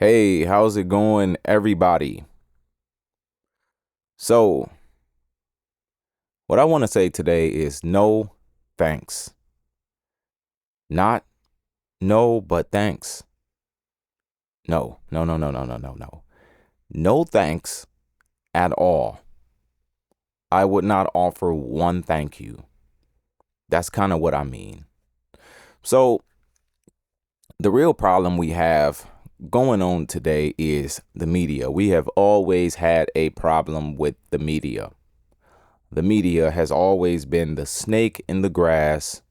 Hey, how's it going, everybody? So, what I want to say today is no thanks. Not no, but thanks. No, no, no, no, no, no, no, no. No thanks at all. I would not offer one thank you. That's kind of what I mean. So, the real problem we have going on today is the media. We have always had a problem with the media. The media has always been the snake in the grass,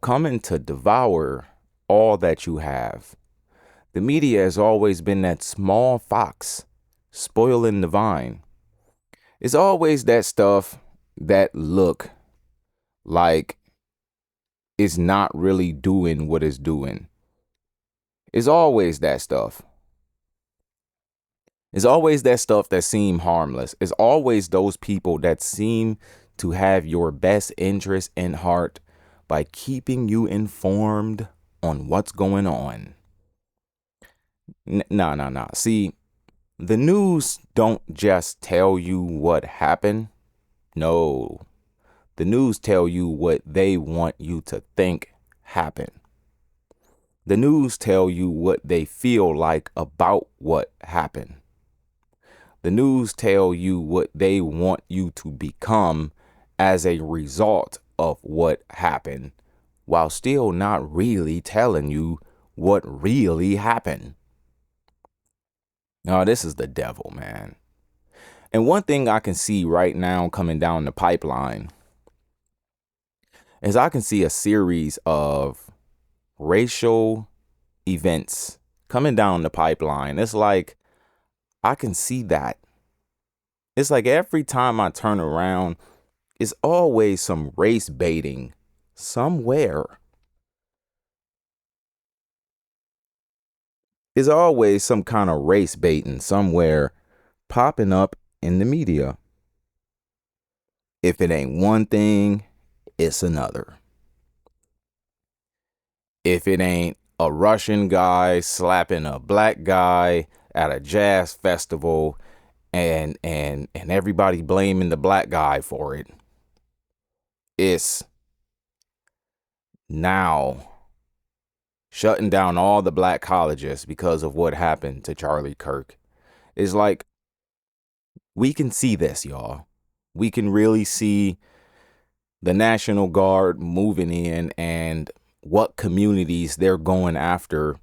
coming to devour all that you have. The media has always been that small fox spoiling the vine. It's always that stuff that look like it's not really doing what it's doing. It's always that stuff. It's always that stuff that seem harmless. It's always those people that seem to have your best interest in heart by keeping you informed on what's going on. No. See, the news don't just tell you what happened. No, the news tell you what they want you to think happened. The news tell you what they feel like about what happened. The news tell you what they want you to become as a result of what happened, while still not really telling you what really happened. No, this is the devil, man. And one thing I can see right now coming down the pipeline is I can see a series of racial events coming down the pipeline. It's like I can see that. It's like every time I turn around, it's always some race baiting somewhere. There's always some kind of race baiting somewhere popping up in the media. If it ain't one thing, it's another. If it ain't a Russian guy slapping a black guy at a jazz festival and everybody blaming the black guy for it, it's now shutting down all the black colleges because of what happened to Charlie Kirk. It's like we can see this, y'all. We can really see the National Guard moving in and what communities they're going after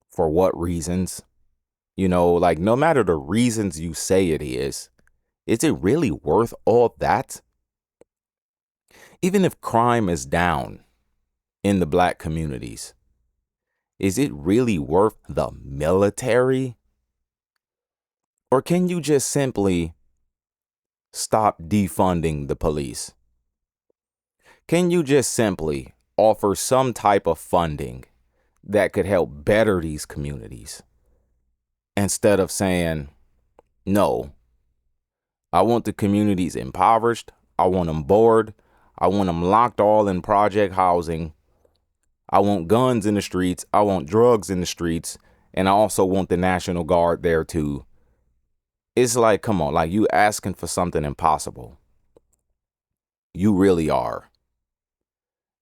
for what reasons. Like no matter the reasons you say it is it really worth all that? Even if crime is down in the black communities, is it really worth the military? Or can you just simply stop defunding the police? Can you just simply offer some type of funding that could help better these communities instead of saying, no, I want the communities impoverished. I want them bored. I want them locked all in project housing. I want guns in the streets. I want drugs in the streets. And I also want the National Guard there too. It's like, come on, like you asking for something impossible. You really are.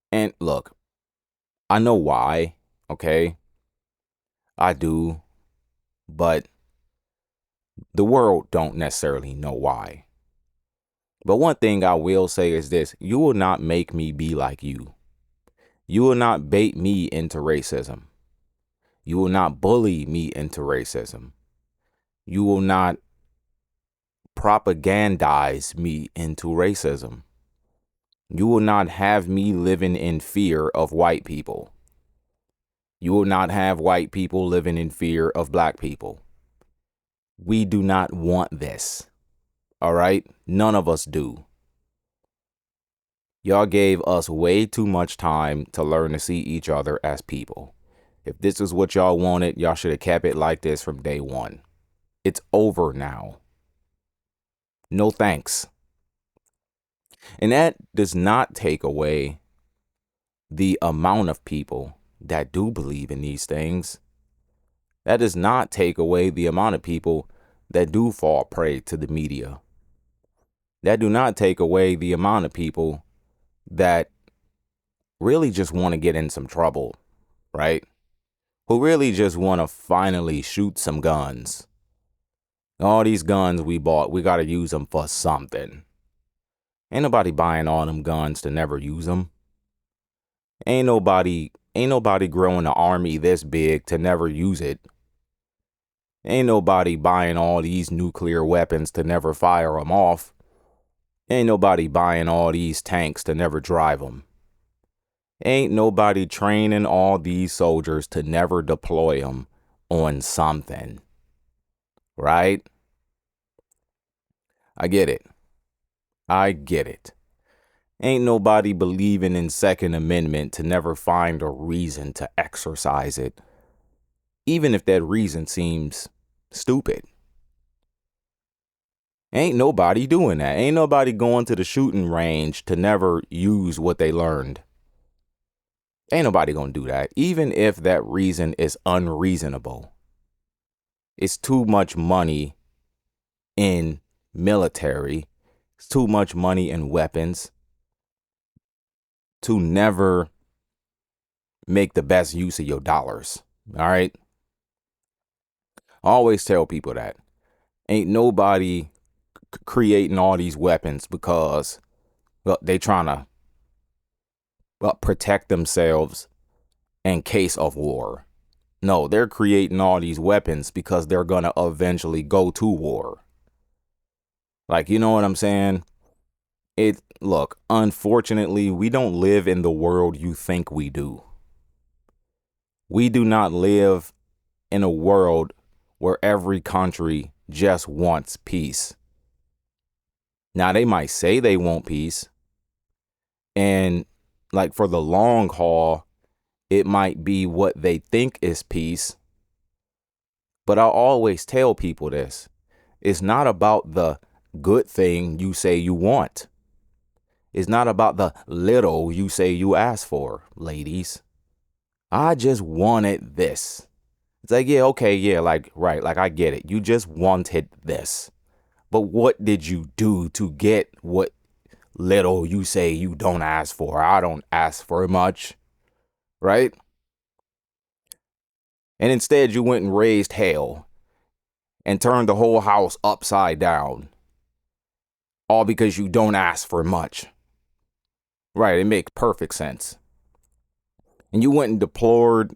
And look, I know why, okay? I do. But the world don't necessarily know why. But one thing I will say is this: you will not make me be like you. You will not bait me into racism. You will not bully me into racism. You will not propagandize me into racism. You will not have me living in fear of white people. You will not have white people living in fear of black people. We do not want this. All right? None of us do. Y'all gave us way too much time to learn to see each other as people. If this is what y'all wanted, y'all should have kept it like this from day one. It's over now. No thanks. And that does not take away the amount of people that do believe in these things. That does not take away the amount of people that do fall prey to the media. That do not take away the amount of people that really just want to get in some trouble, right? Who really just want to finally shoot some guns. All these guns we bought, we got to use them for something. Ain't nobody buying all them guns to never use them. Ain't nobody growing an army this big to never use it. Ain't nobody buying all these nuclear weapons to never fire them off. Ain't nobody buying all these tanks to never drive them. Ain't nobody training all these soldiers to never deploy them on something. Right? I get it. Ain't nobody believing in Second Amendment to never find a reason to exercise it, even if that reason seems stupid. Ain't nobody doing that. Ain't nobody going to the shooting range to never use what they learned. Ain't nobody gonna do that, even if that reason is unreasonable. It's too much money in military. It's too much money in weapons to never make the best use of your dollars. All right? I always tell people that. Ain't nobody creating all these weapons because they trying to protect themselves in case of war. No, they're creating all these weapons because they're going to eventually go to war. Like, you know what I'm saying? Look, unfortunately, we don't live in the world you think we do. We do not live in a world where every country just wants peace. Now, they might say they want peace, and like for the long haul, it might be what they think is peace. But I always tell people this. It's not about the good thing you say you want. It's not about the little you say you ask for, ladies. I just wanted this. It's like, yeah, okay, yeah, like, right, like I get it. You just wanted this. But what did you do to get what little you say you don't ask for? I don't ask for much, right? And instead you went and raised hell and turned the whole house upside down. All because you don't ask for much. Right, it makes perfect sense. And you went and deployed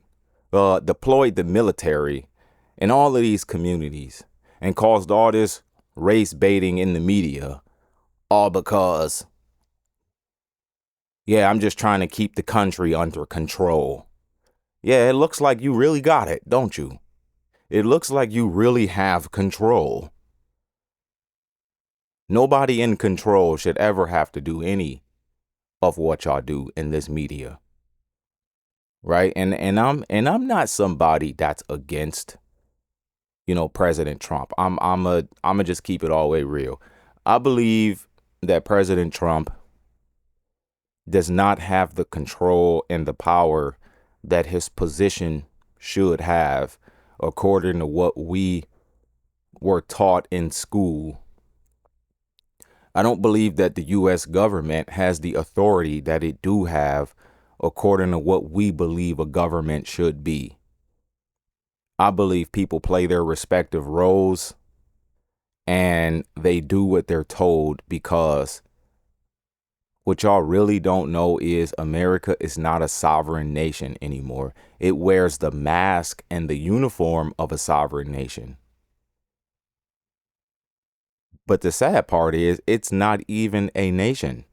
the military in all of these communities and caused all this race baiting in the media, all because, yeah, I'm just trying to keep the country under control. Yeah, it looks like you really got it, don't you? It looks like you really have control. Nobody in control should ever have to do any of what y'all do in this media. Right? And I'm not somebody that's against, President Trump. I'm just keep it all the way real. I believe that President Trump does not have the control and the power that his position should have, according to what we were taught in school. I don't believe that the U.S. government has the authority that it do have, according to what we believe a government should be. I believe people play their respective roles and they do what they're told, because what y'all really don't know is America is not a sovereign nation anymore. It wears the mask and the uniform of a sovereign nation. But the sad part is it's not even a nation.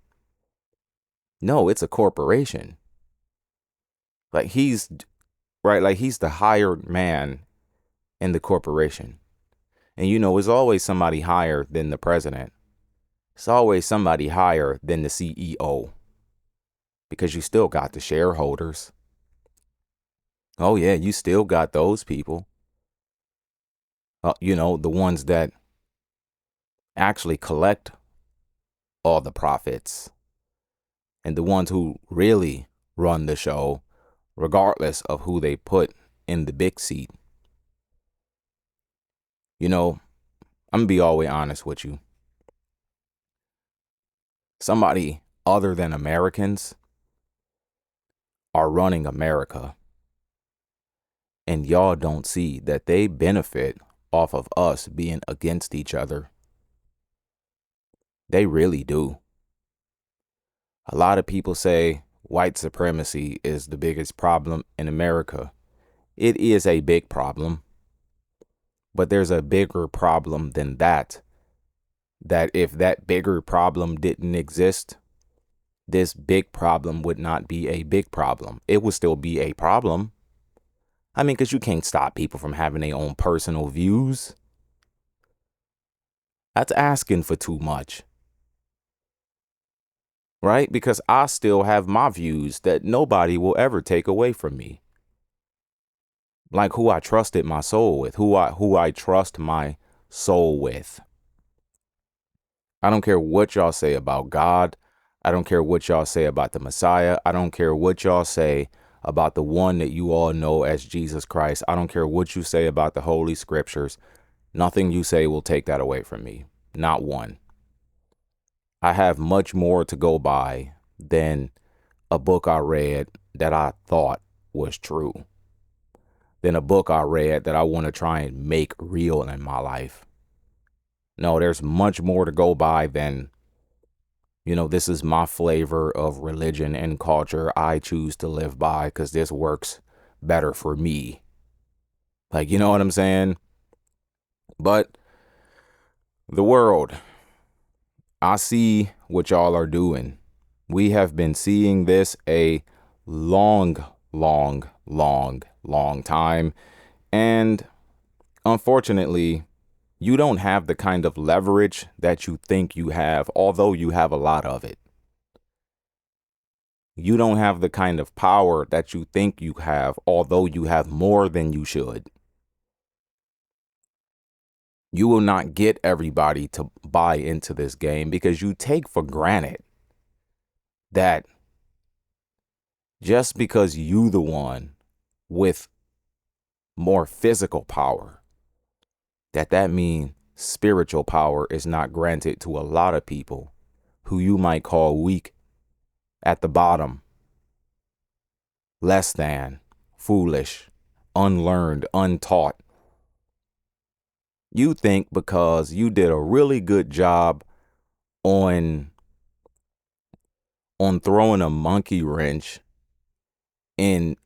No, it's a corporation. Like he's the hired man in the corporation. And it's always somebody higher than the president. It's always somebody higher than the CEO. Because you still got the shareholders. Oh yeah, you still got those people. The ones that actually collect all the profits. And the ones who really run the show, regardless of who they put in the big seat. You know, I'm going to be all the way honest with you. Somebody other than Americans are running America, and y'all don't see that they benefit off of us being against each other. They really do. A lot of people say white supremacy is the biggest problem in America. It is a big problem, but there's a bigger problem than that. That if that bigger problem didn't exist, this big problem would not be a big problem. It would still be a problem. I mean, because you can't stop people from having their own personal views. That's asking for too much. Right? Because I still have my views that nobody will ever take away from me. Like who I trusted my soul with, who I trust my soul with. I don't care what y'all say about God. I don't care what y'all say about the Messiah. I don't care what y'all say about the one that you all know as Jesus Christ. I don't care what you say about the Holy Scriptures. Nothing you say will take that away from me. Not one. I have much more to go by than a book I read that I thought was true, than a book I read that I want to try and make real in my life. No, there's much more to go by than, this is my flavor of religion and culture I choose to live by because this works better for me. Like, you know what I'm saying? But the world, I see what y'all are doing. We have been seeing this a long time. And unfortunately, you don't have the kind of leverage that you think you have, although you have a lot of it. You don't have the kind of power that you think you have, although you have more than you should. You will not get everybody to buy into this game because you take for granted that just because you the one with more physical power, that means spiritual power is not granted to a lot of people who you might call weak, at the bottom, less than, foolish, unlearned, untaught. You think because you did a really good job on throwing a monkey wrench in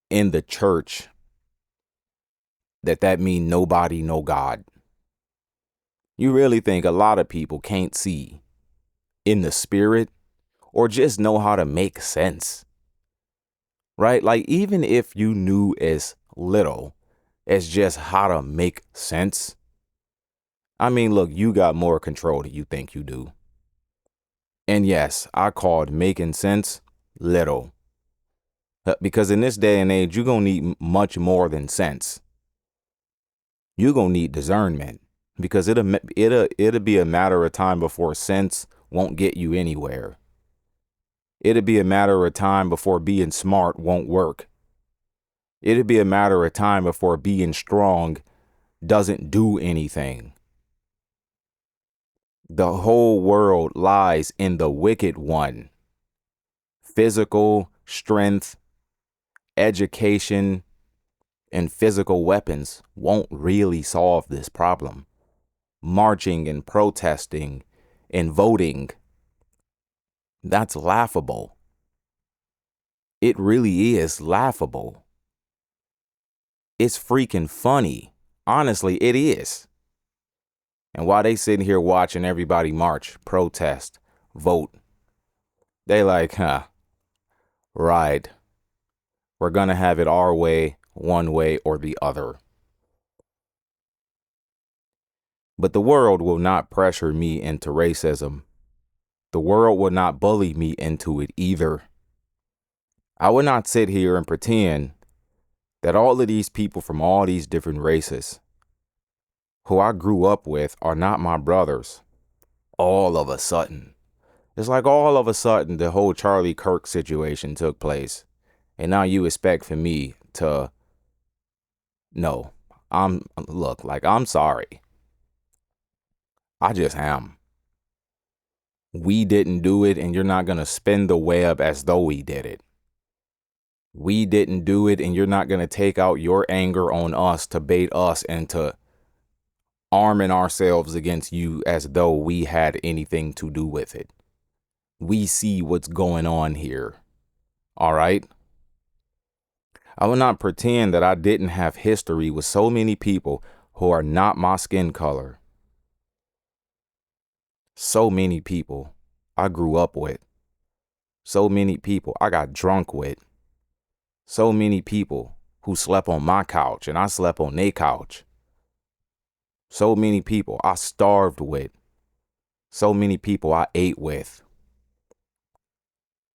the church that mean nobody know God. You really think a lot of people can't see in the spirit or just know how to make sense, right? Like even if you knew as little as just how to make sense, I mean, look, you got more control than you think you do. And yes, I called making sense little. Because in this day and age, you're going to need much more than sense. You're going to need discernment. Because it'll be a matter of time before sense won't get you anywhere. It'll be a matter of time before being smart won't work. It'll be a matter of time before being strong doesn't do anything. The whole world lies in the wicked one. Physical strength, education, and physical weapons won't really solve this problem. Marching and protesting and voting, that's laughable. It really is laughable. It's freaking funny. Honestly, it is. And while they sitting here watching everybody march, protest, vote, they like, right. We're going to have it our way, one way or the other. But the world will not pressure me into racism. The world will not bully me into it either. I would not sit here and pretend that all of these people from all these different races who I grew up with are not my brothers. All of a sudden. It's like all of a sudden the whole Charlie Kirk situation took place. And now you expect for me to, no, I'm sorry. I just am. We didn't do it, and you're not going to spin the web as though we did it. We didn't do it, and you're not going to take out your anger on us to bait us into arming ourselves against you as though we had anything to do with it. We see what's going on here. All right? I will not pretend that I didn't have history with so many people who are not my skin color. So many people I grew up with. So many people I got drunk with. So many people who slept on my couch and I slept on their couch. So many people I starved with. So many people I ate with.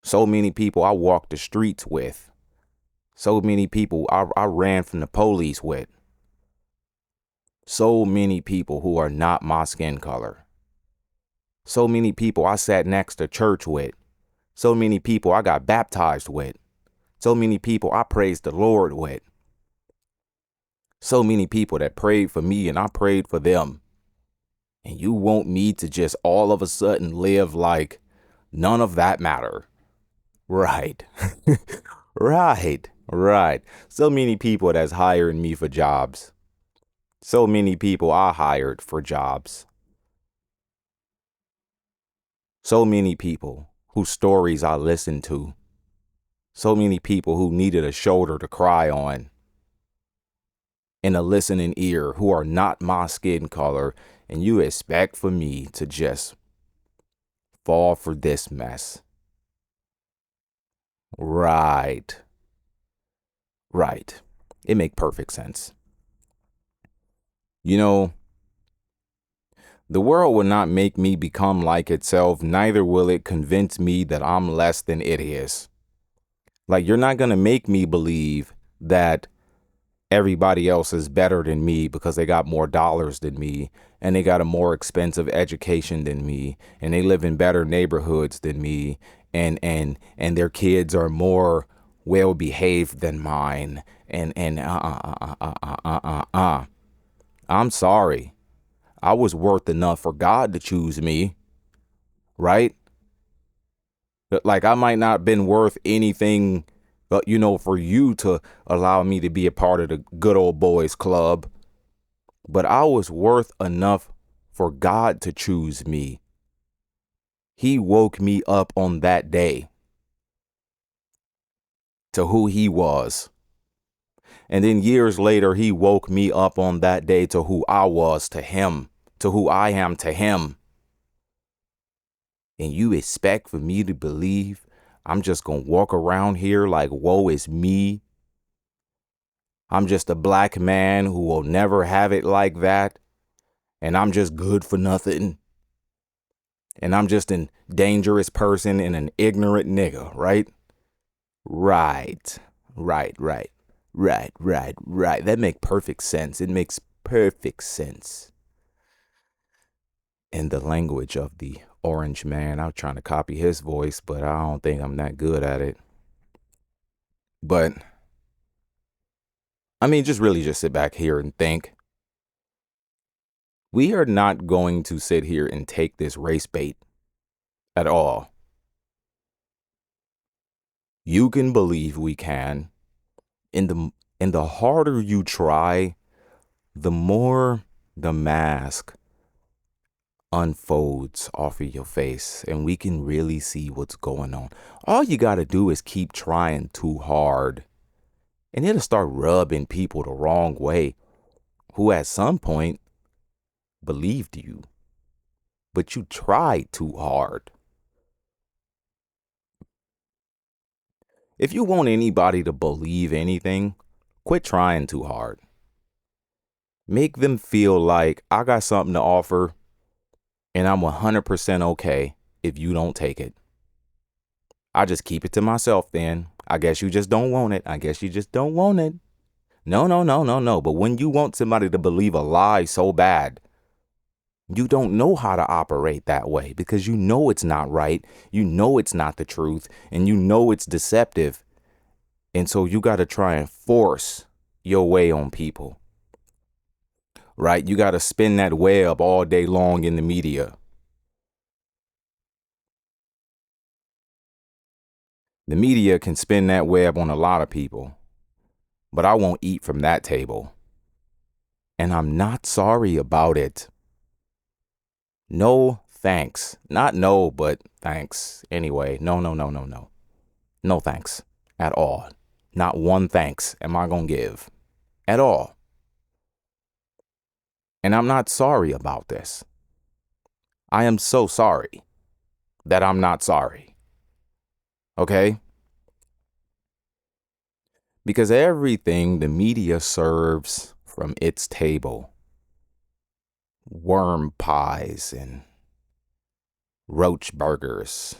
So many people I walked the streets with. So many people I ran from the police with. So many people who are not my skin color. So many people I sat next to church with. So many people I got baptized with. So many people I praised the Lord with. So many people that prayed for me and I prayed for them. And you want me to just all of a sudden live like none of that matter. Right. Right. So many people that's hiring me for jobs. So many people I hired for jobs. So many people whose stories I listened to. So many people who needed a shoulder to cry on. And a listening ear who are not my skin color. And you expect for me to just fall for this mess. Right. It make perfect sense. You know, the world will not make me become like itself, neither will it convince me that I'm less than it is. Like, you're not going to make me believe that everybody else is better than me because they got more dollars than me and they got a more expensive education than me and they live in better neighborhoods than me and their kids are more well behaved than mine and I'm sorry. I was worth enough for God to choose me, right? Like, I might not have been worth anything, but for you to allow me to be a part of the good old boys club. But I was worth enough for God to choose me. He woke me up on that day to who he was. And then years later, he woke me up on that day to who I was to him, to who I am to him. And you expect for me to believe I'm just going to walk around here like, woe is me. I'm just a black man who will never have it like that. And I'm just good for nothing. And I'm just a dangerous person and an ignorant nigga, right? Right. That makes perfect sense. It makes perfect sense. In the language of the orange man, I was trying to copy his voice, but I don't think I'm that good at it. But, I mean, just sit back here and think. We are not going to sit here and take this race bait at all. You can believe we can. And the harder you try, the more the mask unfolds off of your face and we can really see what's going on. All you got to do is keep trying too hard and it'll start rubbing people the wrong way who at some point believed you, but you tried too hard. If you want anybody to believe anything, quit trying too hard. Make them feel like I got something to offer and I'm 100% okay if you don't take it. I just keep it to myself then. I guess you just don't want it. No. But when you want somebody to believe a lie so bad, you don't know how to operate that way because you know it's not right. You know it's not the truth and you know it's deceptive. And so you got to try and force your way on people. right? You got to spin that web all day long in the media. The media can spin that web on a lot of people, but I won't eat from that table. And I'm not sorry about it. No thanks. Not no, but thanks. Anyway, no. No thanks at all. Not one thanks am I going to give at all. And I'm not sorry about this. I am so sorry that I'm not sorry. Okay? Because everything the media serves from its table, worm pies and roach burgers,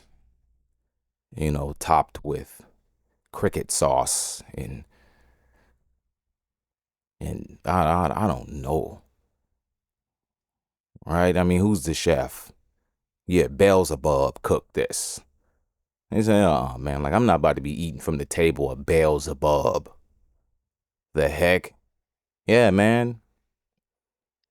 topped with cricket sauce and I don't know. Right? I mean, who's the chef? Yeah, Beelzebub cooked this. They say, oh man, like I'm not about to be eating from the table of Beelzebub. The heck? Yeah, man.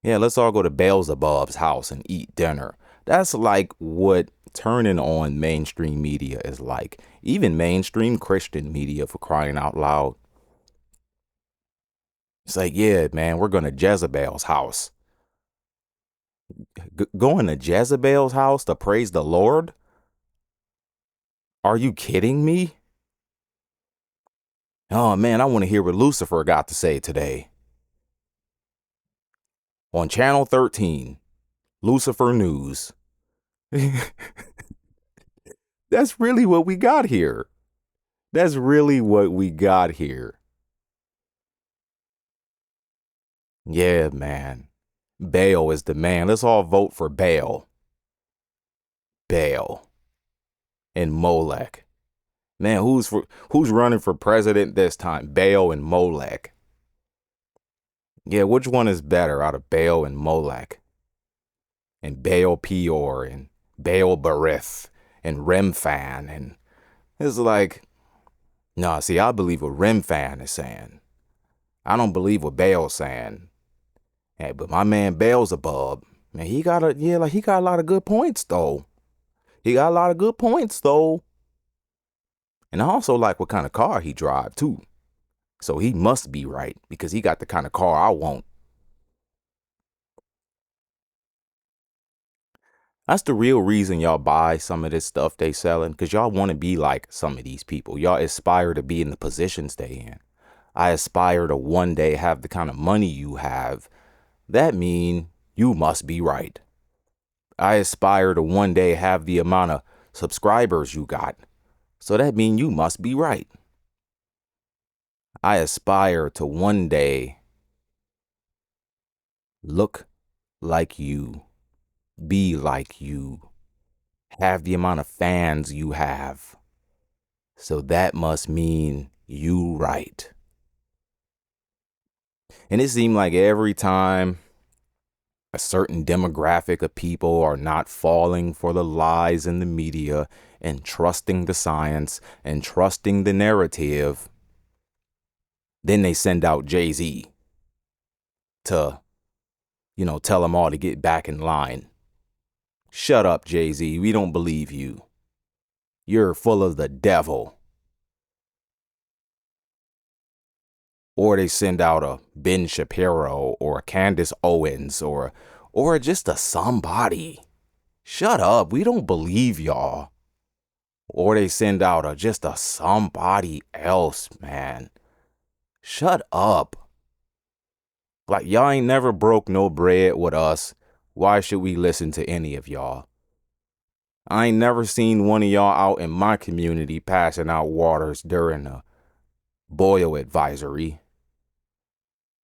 Yeah, let's all go to Beelzebub's house and eat dinner. That's like what turning on mainstream media is like. Even mainstream Christian media, for crying out loud. It's like, yeah, man, we're going to Jezebel's house. Going to Jezebel's house to praise the Lord? Are you kidding me? Oh man, I want to hear what Lucifer got to say today. On Channel 13, Lucifer News. That's really what we got here. That's really what we got here. Yeah, man. Baal is the man. Let's all vote for Baal. Baal and Molech. Man, who's running for president this time? Baal and Molech. Yeah, which one is better out of Baal and Molech? And Baal Peor and Baal Berith and Remphan, and it's like, no, see, I believe what Remphan is saying. I don't believe what Baal's saying. Hey, but my man Beelzebub, man, he got a lot of good points though. He got a lot of good points though. And I also like what kind of car he drive too. So he must be right because he got the kind of car I want. That's the real reason y'all buy some of this stuff they selling, because y'all want to be like some of these people. Y'all aspire to be in the positions they in. I aspire to one day have the kind of money you have. That mean you must be right. I aspire to one day have the amount of subscribers you got. So that mean you must be right. I aspire to one day look like you, be like you, have the amount of fans you have. So that must mean you right. And it seemed like every time a certain demographic of people are not falling for the lies in the media and trusting the science and trusting the narrative, then they send out Jay-Z to, tell them all to get back in line. Shut up, Jay-Z. We don't believe you. You're full of the devil. Or they send out a Ben Shapiro or a Candace Owens or just a somebody. Shut up. We don't believe y'all. Or they send out just a somebody else, man. Shut up. Like, y'all ain't never broke no bread with us. Why should we listen to any of y'all? I ain't never seen one of y'all out in my community passing out waters during a boil advisory.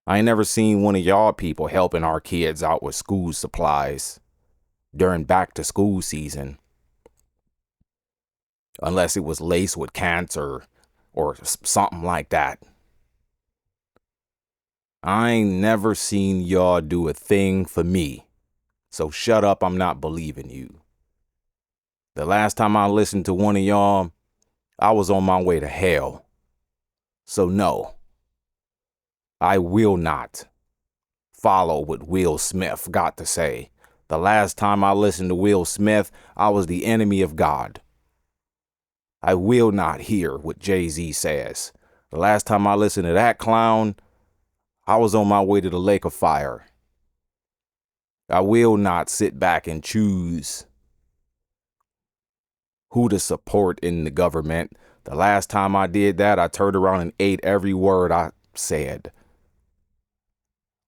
I ain't never seen one of y'all people helping our kids out with school supplies during back to school season. Unless it was laced with cancer or something like that. I ain't never seen y'all do a thing for me. So shut up, I'm not believing you. The last time I listened to one of y'all, I was on my way to hell. So no, I will not follow what Will Smith got to say. The last time I listened to Will Smith, I was the enemy of God. I will not hear what Jay-Z says. The last time I listened to that clown, I was on my way to the lake of fire. I will not sit back and choose who to support in the government. The last time I did that, I turned around and ate every word I said.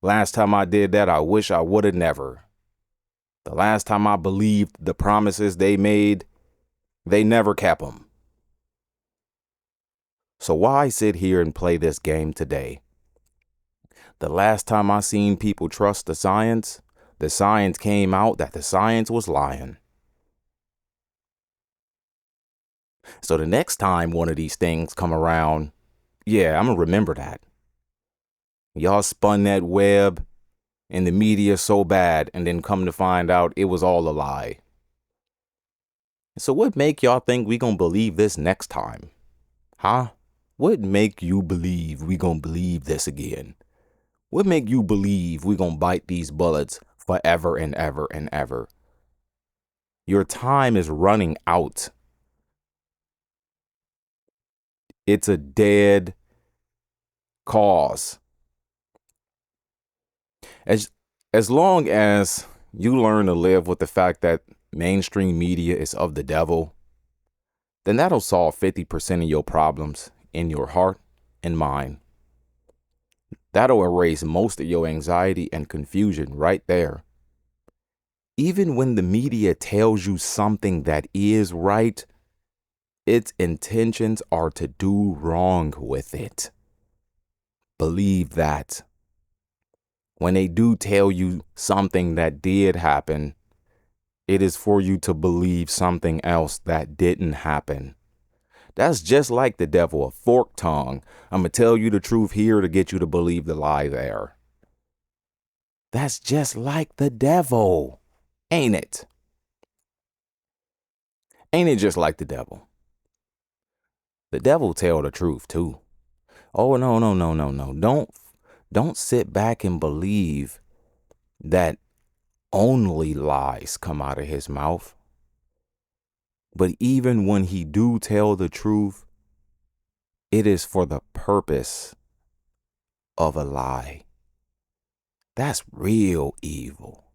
Last time I did that, I wish I would have never. The last time I believed the promises they made, they never kept them. So why sit here and play this game today? The last time I seen people trust the science came out that the science was lying. So the next time one of these things come around, yeah, I'm going to remember that. Y'all spun that web in the media so bad, and then come to find out it was all a lie. So what make y'all think we gonna believe this next time? Huh? What make you believe we gonna believe this again? What make you believe we gonna bite these bullets forever and ever and ever? Your time is running out. It's a dead cause. As long as you learn to live with the fact that mainstream media is of the devil, then that'll solve 50% of your problems in your heart and mind. That'll erase most of your anxiety and confusion right there. Even when the media tells you something that is right, its intentions are to do wrong with it. Believe that. When they do tell you something that did happen, it is for you to believe something else that didn't happen. That's just like the devil, a forked tongue. I'm going to tell you the truth here to get you to believe the lie there. That's just like the devil, ain't it? Ain't it just like the devil? The devil tell the truth too. Oh, no. Don't sit back and believe that only lies come out of his mouth. But even when he do tell the truth, it is for the purpose of a lie. That's real evil.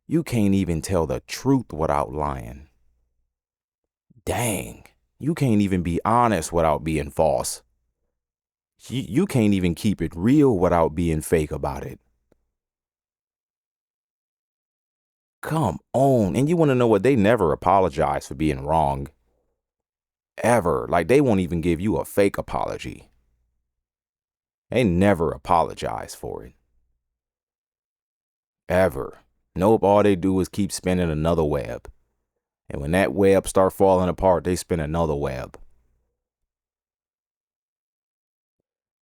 You can't even tell the truth without lying. Dang, you can't even be honest without being false. You can't even keep it real without being fake about it. Come on. And you want to know what? They never apologize for being wrong. Ever. Like, they won't even give you a fake apology. They never apologize for it. Ever. Nope, all they do is keep spinning another web. And when that web start falling apart, they spin another web.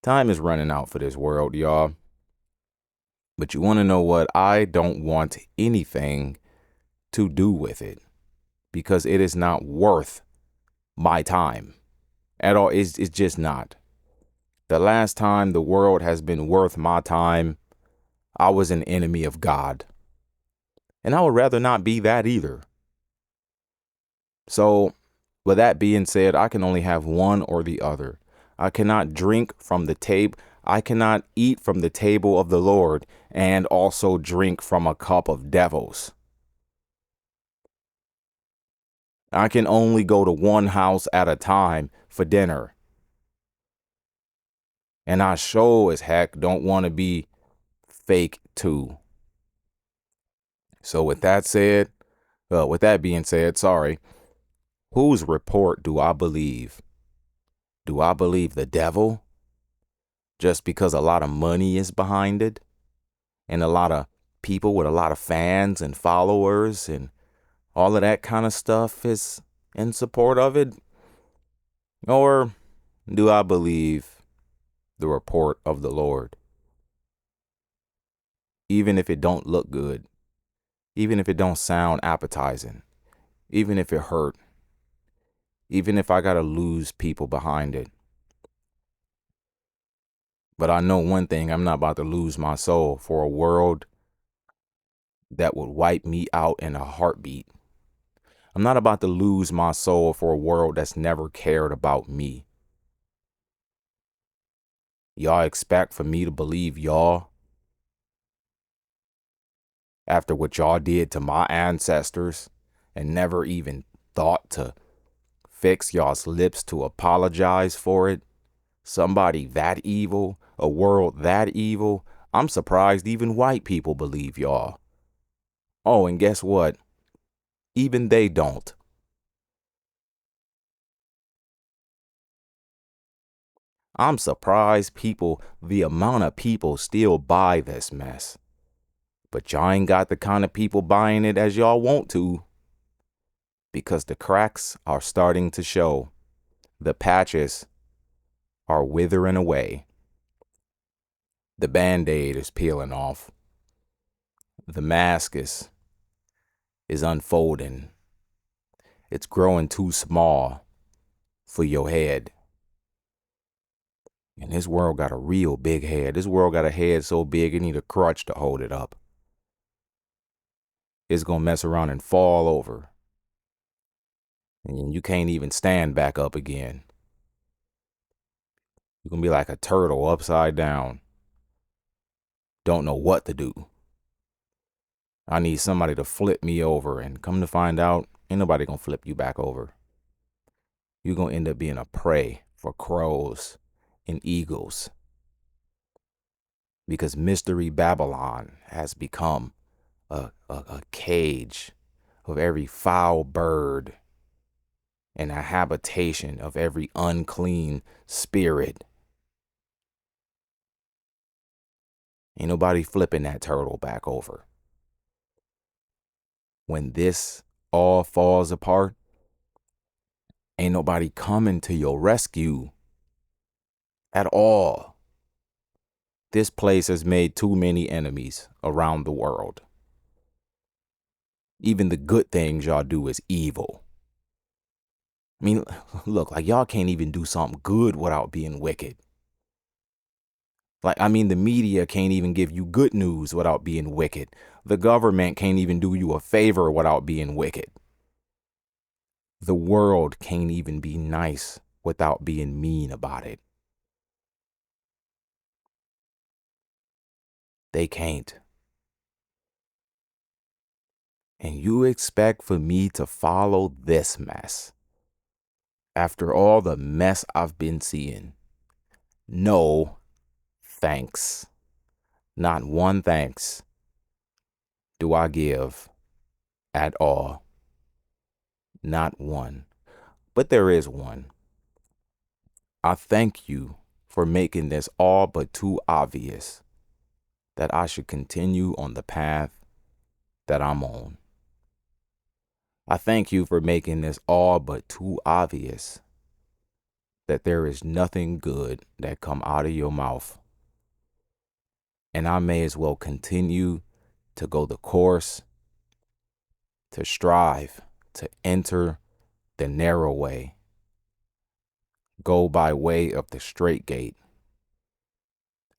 Time is running out for this world, y'all. But you want to know what? I don't want anything to do with it because it is not worth my time at all. It's just not. The last time the world has been worth my time, I was an enemy of God. And I would rather not be that either. So, with that being said, I can only have one or the other. I cannot drink from the table. I cannot eat from the table of the Lord and also drink from a cup of devils. I can only go to one house at a time for dinner. And I sure as heck don't want to be fake too. So with that being said, sorry, whose report do I believe? Do I believe the devil? Just because a lot of money is behind it and a lot of people with a lot of fans and followers and all of that kind of stuff is in support of it? Or do I believe the report of the Lord? Even if it don't look good, even if it don't sound appetizing, even if it hurt, even if I got to lose people behind it. But I know one thing, I'm not about to lose my soul for a world that would wipe me out in a heartbeat. I'm not about to lose my soul for a world that's never cared about me. Y'all expect for me to believe y'all after what y'all did to my ancestors and never even thought to fix y'all's lips to apologize for it? Somebody that evil, a world that evil? I'm surprised even white people believe y'all. Oh, and guess what? Even they don't. I'm surprised the amount of people still buy this mess. But y'all ain't got the kind of people buying it as y'all want to. Because the cracks are starting to show. The patches are withering away. The Band-Aid is peeling off. The mask is unfolding. It's growing too small for your head. And this world got a real big head. This world got a head so big it need a crutch to hold it up. It's gonna mess around and fall over. And you can't even stand back up again. You're gonna be like a turtle upside down. Don't know what to do. I need somebody to flip me over, and come to find out, ain't nobody gonna flip you back over. You're gonna end up being a prey for crows and eagles. Because Mystery Babylon has become a cage of every foul bird and a habitation of every unclean spirit. Ain't nobody flipping that turtle back over. When this all falls apart, ain't nobody coming to your rescue at all. This place has made too many enemies around the world. Even the good things y'all do is evil. I mean, look, like y'all can't even do something good without being wicked. The media can't even give you good news without being wicked. The government can't even do you a favor without being wicked. The world can't even be nice without being mean about it. They can't. And you expect for me to follow this mess? After all the mess I've been seeing? No, thanks. Not one thanks do I give at all. Not one. But there is one. I thank you for making this all but too obvious that I should continue on the path that I'm on. I thank you for making this all but too obvious that there is nothing good that come out of your mouth. And I may as well continue to go the course, to strive, to enter the narrow way, go by way of the straight gate.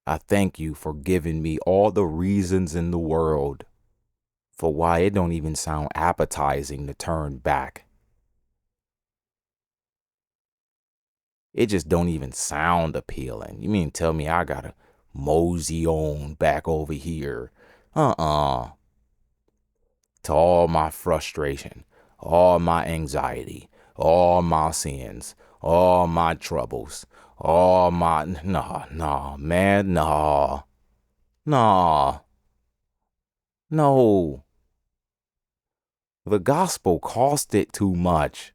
I thank you for giving me all the reasons in the world for why it don't even sound appetizing to turn back. It just don't even sound appealing. You mean tell me I gotta mosey on back over here? To all my frustration, all my anxiety, all my sins, all my troubles, all my... Nah, man, nah. No. The gospel cost it too much.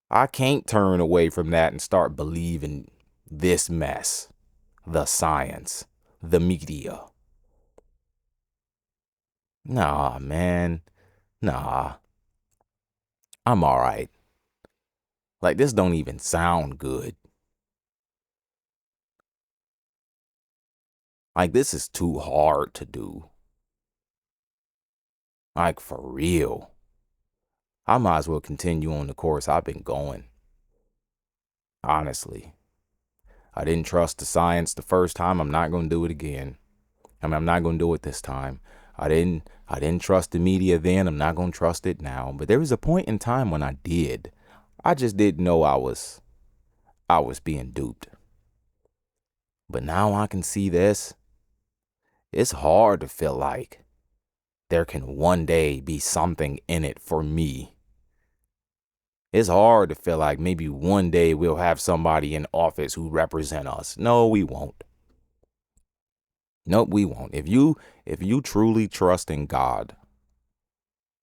I can't turn away from that and start believing this mess. The science, the media. Nah, man. Nah. I'm all right. Like, this don't even sound good. Like, this is too hard to do. Like, for real. I might as well continue on the course I've been going. Honestly. I didn't trust the science the first time. I'm not going to do it again. I mean, I'm not going to do it this time. I didn't trust the media then. I'm not going to trust it now. But there was a point in time when I did. I just didn't know I was being duped. But now I can see this. It's hard to feel like there can one day be something in it for me. It's hard to feel like maybe one day we'll have somebody in office who represent us. No, we won't. Nope, we won't. If you truly trust in God,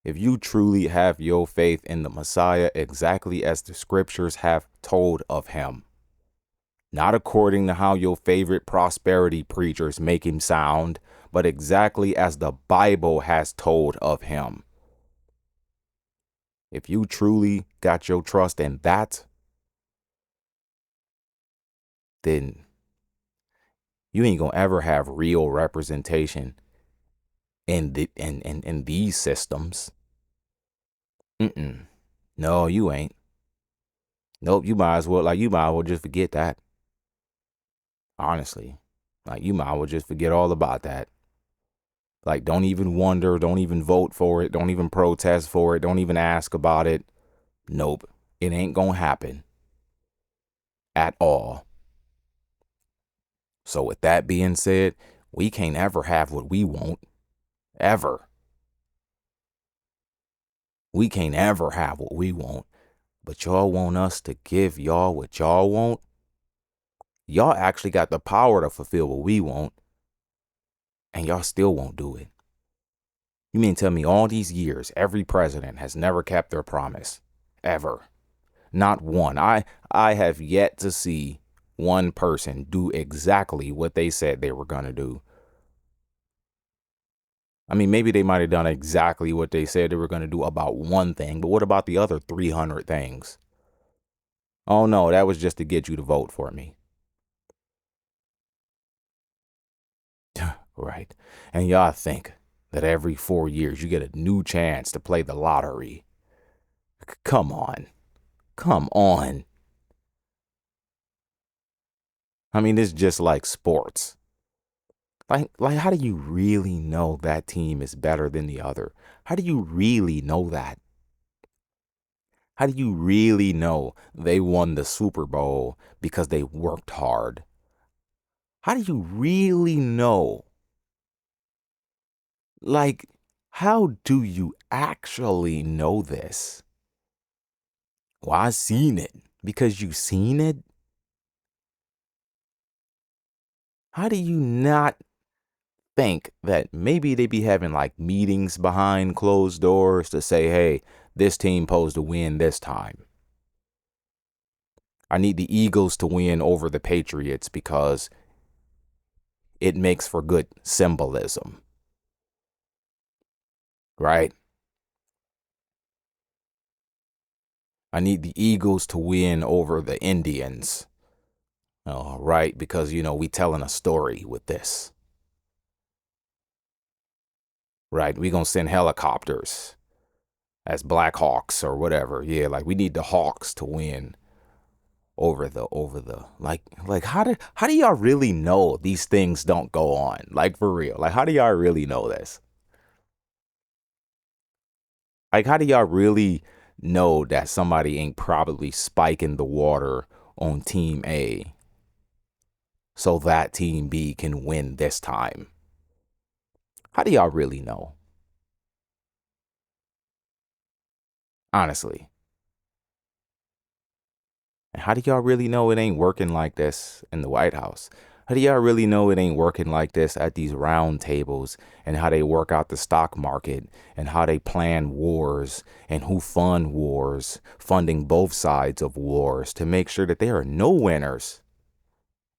if you truly have your faith in the Messiah exactly as the scriptures have told of him, not according to how your favorite prosperity preachers make him sound, but exactly as the Bible has told of him. If you truly got your trust in that, then you ain't gonna ever have real representation in these systems. No, you ain't. Nope, you might as well just forget that. Honestly. Like you might as well just forget all about that. Like don't even wonder, don't even vote for it, don't even protest for it, don't even ask about it. Nope. It ain't gonna happen. At all. So with that being said, we can't ever have what we want. Ever. We can't ever have what we want. But y'all want us to give y'all what y'all want? Y'all actually got the power to fulfill what we want, and y'all still won't do it. You mean tell me all these years, every president has never kept their promise? Ever. Not one. I have yet to see one person do exactly what they said they were going to do. I mean, maybe they might have done exactly what they said they were going to do about one thing, but what about the other 300 things? Oh no, that was just to get you to vote for me. Right. And y'all think that every 4 years you get a new chance to play the lottery. Come on. Come on. I mean, it's just like sports. Like, how do you really know that team is better than the other? How do you really know that? How do you really know they won the Super Bowl because they worked hard? How do you really know? Like, how do you actually know this? Well, I seen it. Because you seen it? How do you not think that maybe they be having like meetings behind closed doors to say, hey, this team posed to win this time? I need the Eagles to win over the Patriots because it makes for good symbolism. Right? I need the Eagles to win over the Indians. All right, because we telling a story with this. Right? We gonna send helicopters as Black Hawks or whatever. Yeah, like we need the Hawks to win over the like how do y'all really know these things don't go on? Like for real. Like how do y'all really know this? Like how do y'all really know that somebody ain't probably spiking the water on team A so that team B can win this time? How do y'all really know? Honestly. And how do y'all really know it ain't working like this in the White House? How do y'all really know it ain't working like this at these round tables and how they work out the stock market and how they plan wars and who fund wars, funding both sides of wars to make sure that there are no winners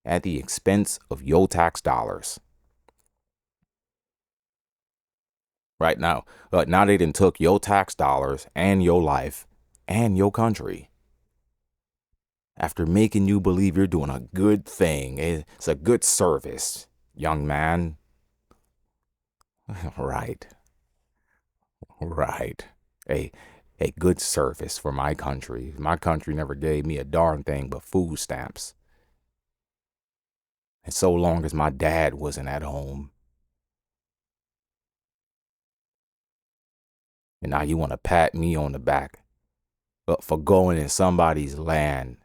at the expense of your tax dollars? Right now, now they done took your tax dollars and your life and your country. After making you believe you're doing a good thing. It's a good service, young man. Right, right. A good service for my country. My country never gave me a darn thing but food stamps. And so long as my dad wasn't at home. And now you want to pat me on the back but for going in somebody's land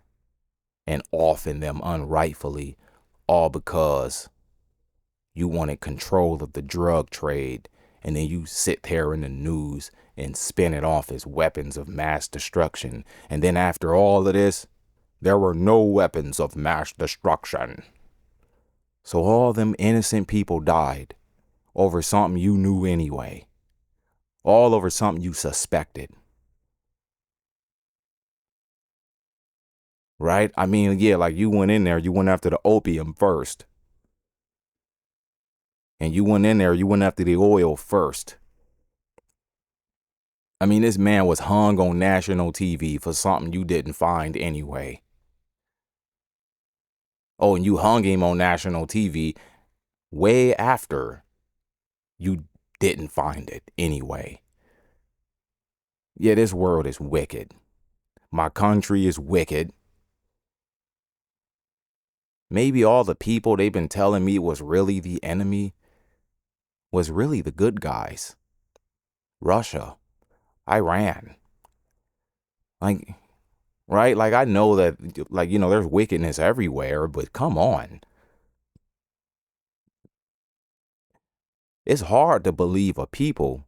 and offing them unrightfully, all because you wanted control of the drug trade, and then you sit there in the news and spin it off as weapons of mass destruction. And then after all of this, there were no weapons of mass destruction. So all them innocent people died over something you knew anyway. All over something you suspected. Right? I mean, yeah, like you went in there, you went after the opium first. And you went in there, you went after the oil first. I mean, this man was hung on national TV for something you didn't find anyway. Oh, and you hung him on national TV way after you didn't find it anyway. Yeah, this world is wicked. My country is wicked. Maybe all the people they've been telling me was really the enemy was really the good guys. Russia, Iran. Like, right? Like, I know that, like, you know, there's wickedness everywhere, but come on. It's hard to believe a people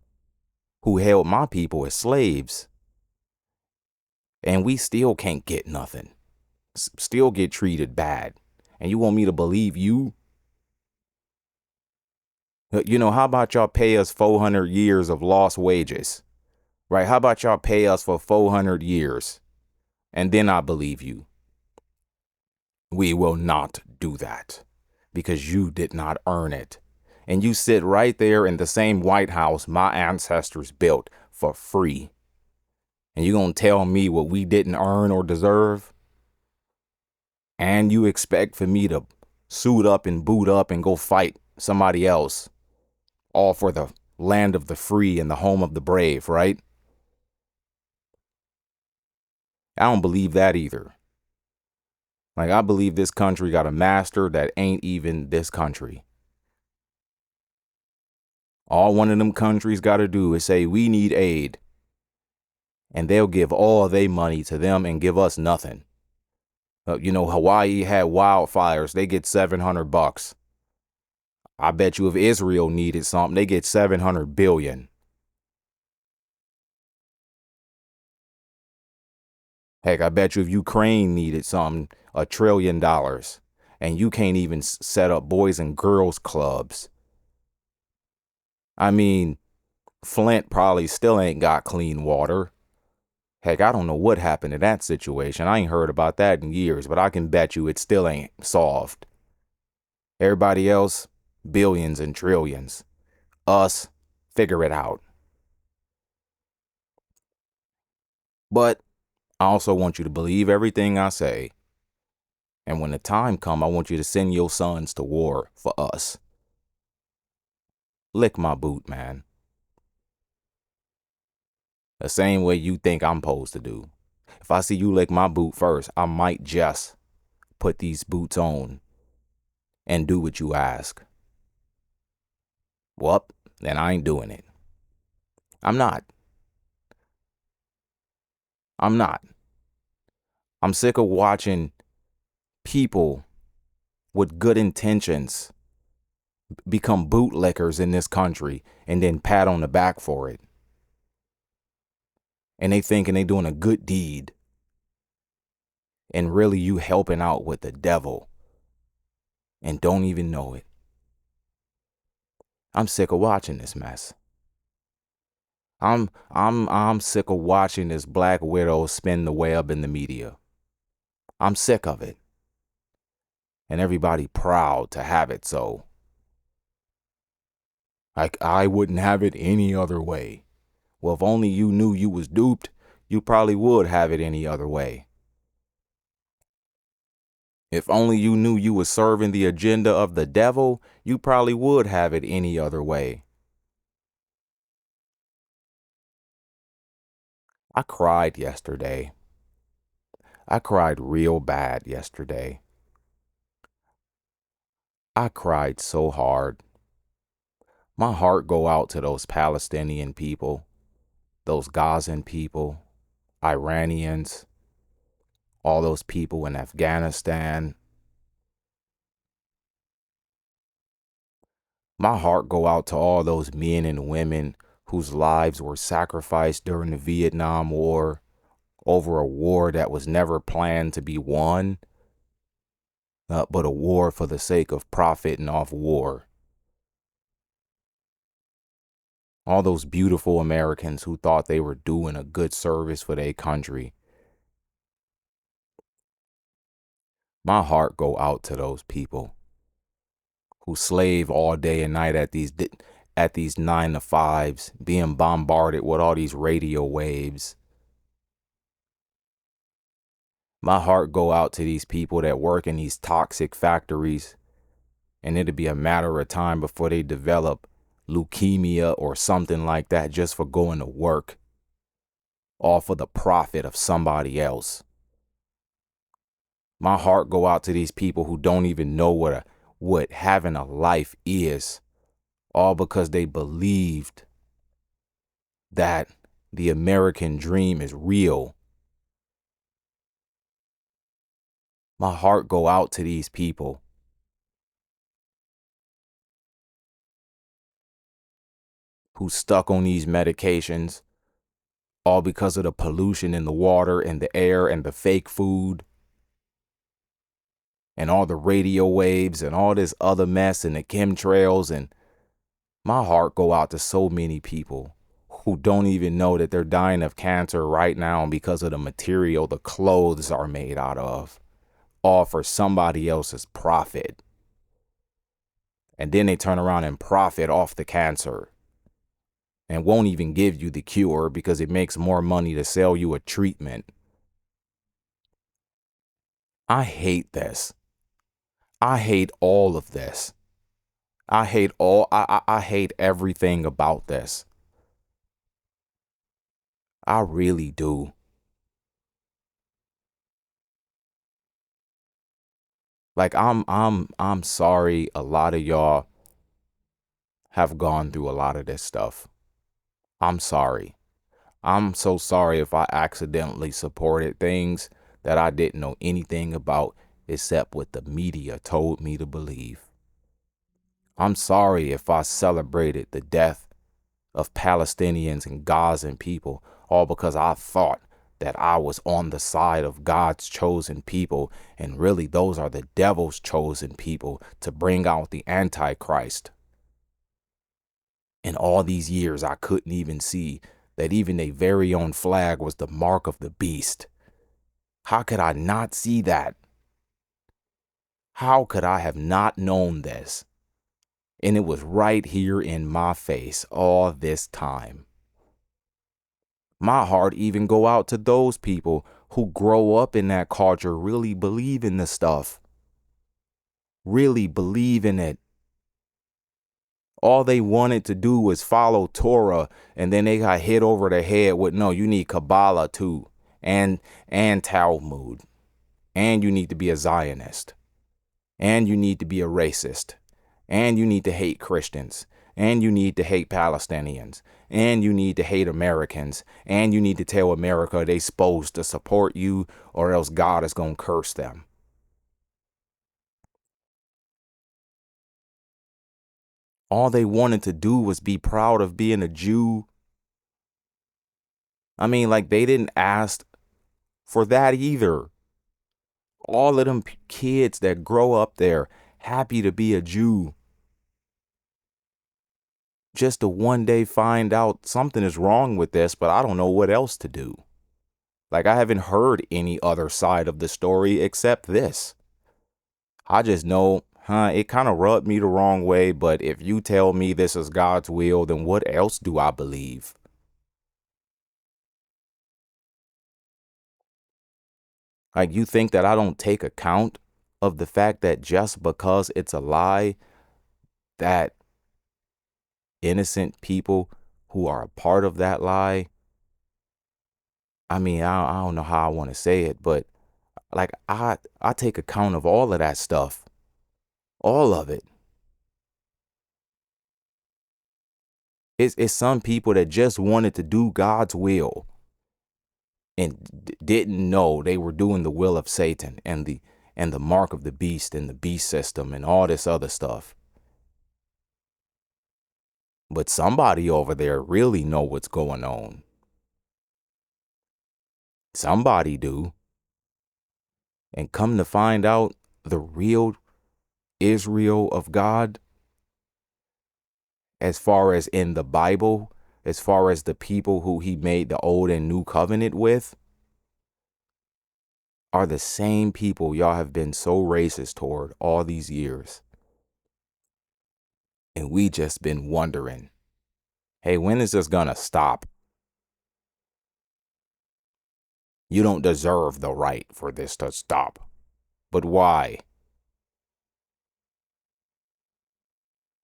who held my people as slaves, and we still can't get nothing, still get treated bad. And you want me to believe you? You know, how about y'all pay us 400 years of lost wages? Right? How about y'all pay us for 400 years? And then I believe you. We will not do that because you did not earn it. And you sit right there in the same White House my ancestors built for free. And you gonna tell me what we didn't earn or deserve? And you expect for me to suit up and boot up and go fight somebody else, all for the land of the free and the home of the brave, right? I don't believe that either. Like, I believe this country got a master that ain't even this country. All one of them countries got to do is say, we need aid. And they'll give all their money to them and give us nothing. You know, Hawaii had wildfires. They get $700. I bet you if Israel needed something, they get 700 billion. Heck, I bet you if Ukraine needed something, $1 trillion. And you can't even set up boys and girls clubs. I mean, Flint probably still ain't got clean water. Heck, I don't know what happened to that situation. I ain't heard about that in years, but I can bet you it still ain't solved. Everybody else, billions and trillions. Us, figure it out. But I also want you to believe everything I say. And when the time come, I want you to send your sons to war for us. Lick my boot, man. The same way you think I'm supposed to do. If I see you lick my boot first, I might just put these boots on and do what you ask. Well, then I ain't doing it. I'm not. I'm sick of watching people with good intentions become bootlickers in this country and then pat on the back for it. And they thinking they doing a good deed. And really you helping out with the devil and don't even know it. I'm sick of watching this mess. I'm sick of watching this black widow spin the web in the media. I'm sick of it. And everybody proud to have it so. Like I wouldn't have it any other way. Well, if only you knew you was duped, you probably would have it any other way. If only you knew you was serving the agenda of the devil, you probably would have it any other way. I cried yesterday. I cried real bad yesterday. I cried so hard. My heart go out to those Palestinian people, those Gazan people, Iranians, all those people in Afghanistan. My heart go out to all those men and women whose lives were sacrificed during the Vietnam War over a war that was never planned to be won, but a war for the sake of profiting off war. All those beautiful Americans who thought they were doing a good service for their country. My heart go out to those people who slave all day and night at these 9 to 5s, being bombarded with all these radio waves. My heart go out to these people that work in these toxic factories, and it'll be a matter of time before they develop leukemia or something like that just for going to work, all for the profit of somebody else. My heart go out to these people who don't even know what having a life is, all because they believed that the American dream is real. My heart go out to these people who stuck on these medications, all because of the pollution in the water and the air and the fake food and all the radio waves and all this other mess and the chemtrails. And my heart go out to so many people who don't even know that they're dying of cancer right now because of the material the clothes are made out of, all for somebody else's profit. And then they turn around and profit off the cancer and won't even give you the cure because it makes more money to sell you a treatment. I hate this. I hate all of this. I hate everything about this. I really do. Like I'm sorry a lot of y'all have gone through a lot of this stuff. I'm sorry. I'm so sorry if I accidentally supported things that I didn't know anything about except what the media told me to believe. I'm sorry if I celebrated the death of Palestinians and Gazan people, all because I thought that I was on the side of God's chosen people, and really those are the devil's chosen people to bring out the Antichrist. In all these years, I couldn't even see that even their very own flag was the mark of the beast. How could I not see that? How could I have not known this? And it was right here in my face all this time. My heart even go out to those people who grow up in that culture, really believe in the stuff, really believe in it. All they wanted to do was follow Torah, and then they got hit over the head with, no, you need Kabbalah too, and Talmud, and you need to be a Zionist, and you need to be a racist, and you need to hate Christians, and you need to hate Palestinians, and you need to hate Americans, and you need to tell America they supposed to support you or else God is going to curse them. All they wanted to do was be proud of being a Jew. I mean, like, they didn't ask for that either. All of them kids that grow up there happy to be a Jew, just to one day find out something is wrong with this, but I don't know what else to do. Like, I haven't heard any other side of the story except this. I just know, it kind of rubbed me the wrong way, but if you tell me this is God's will, then what else do I believe? Like, you think that I don't take account of the fact that just because it's a lie, that innocent people who are a part of that lie, I mean, I don't know how I want to say it, but like I take account of all of that stuff. All of it. It's some people that just wanted to do God's will and didn't know they were doing the will of Satan and the mark of the beast and the beast system and all this other stuff. But somebody over there really know what's going on. Somebody do. And come to find out, the real Israel of God, as far as in the Bible, as far as the people who he made the old and new covenant with, are the same people y'all have been so racist toward all these years. And we just been wondering, hey, when is this gonna stop? You don't deserve the right for this to stop. But why?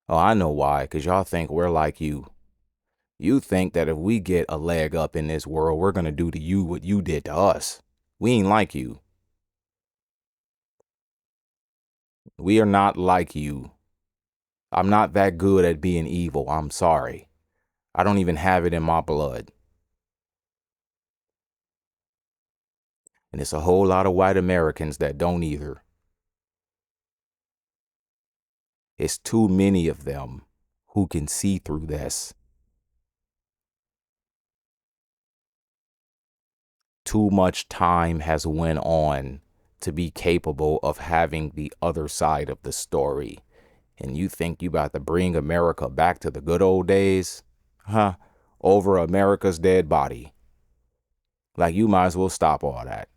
Oh, I know why, because y'all think we're like you. You think that if we get a leg up in this world, we're gonna do to you what you did to us. We ain't like you. We are not like you. I'm not that good at being evil. I'm sorry. I don't even have it in my blood. And it's a whole lot of white Americans that don't either. It's too many of them who can see through this. Too much time has went on to be capable of having the other side of the story. And you think you about to bring America back to the good old days? Huh? Over America's dead body. Like, you might as well stop all that.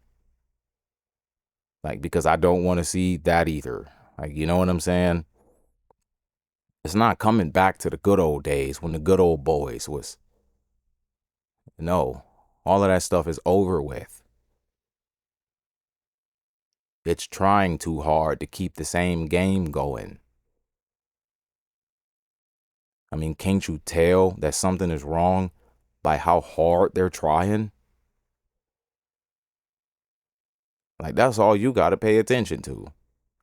Like, because I don't want to see that either. Like, you know what I'm saying? It's not coming back to the good old days when the good old boys was. No, all of that stuff is over with. It's trying too hard to keep the same game going. I mean, can't you tell that something is wrong by how hard they're trying? Like, that's all you got to pay attention to.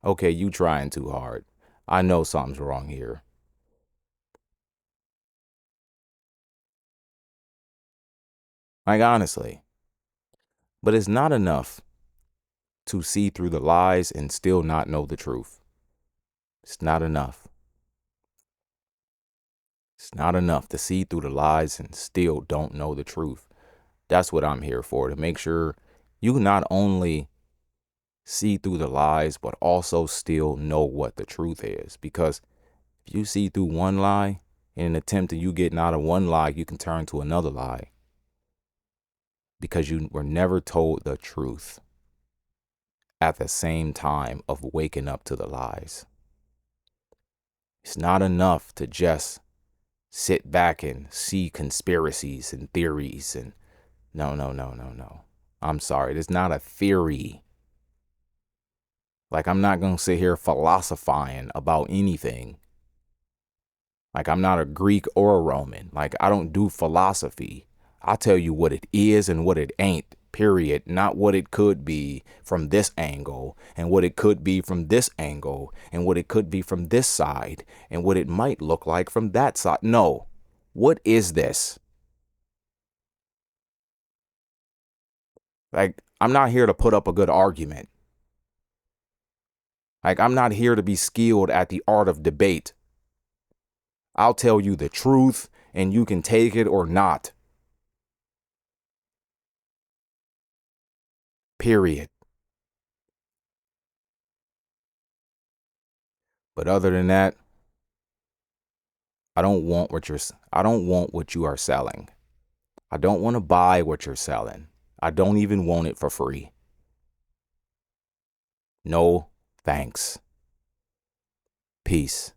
Okay, you trying too hard. I know something's wrong here. Like, honestly. But it's not enough to see through the lies and still not know the truth. It's not enough. It's not enough to see through the lies and still don't know the truth. That's what I'm here for, to make sure you not only see through the lies, but also still know what the truth is. Because if you see through one lie, in an attempt to you getting out of one lie, you can turn to another lie. Because you were never told the truth at the same time of waking up to the lies. It's not enough to just sit back and see conspiracies and theories and no. I'm sorry, it's not a theory. Like, I'm not going to sit here philosophizing about anything. Like, I'm not a Greek or a Roman. Like, I don't do philosophy. I tell you what it is and what it ain't, period. Not what it could be from this angle and what it could be from this angle and what it could be from this side and what it might look like from that side. No. What is this? Like, I'm not here to put up a good argument. Like, I'm not here to be skilled at the art of debate. I'll tell you the truth and you can take it or not. Period. But other than that, I don't want what you are selling. I don't want to buy what you're selling. I don't even want it for free. No, thanks. Peace.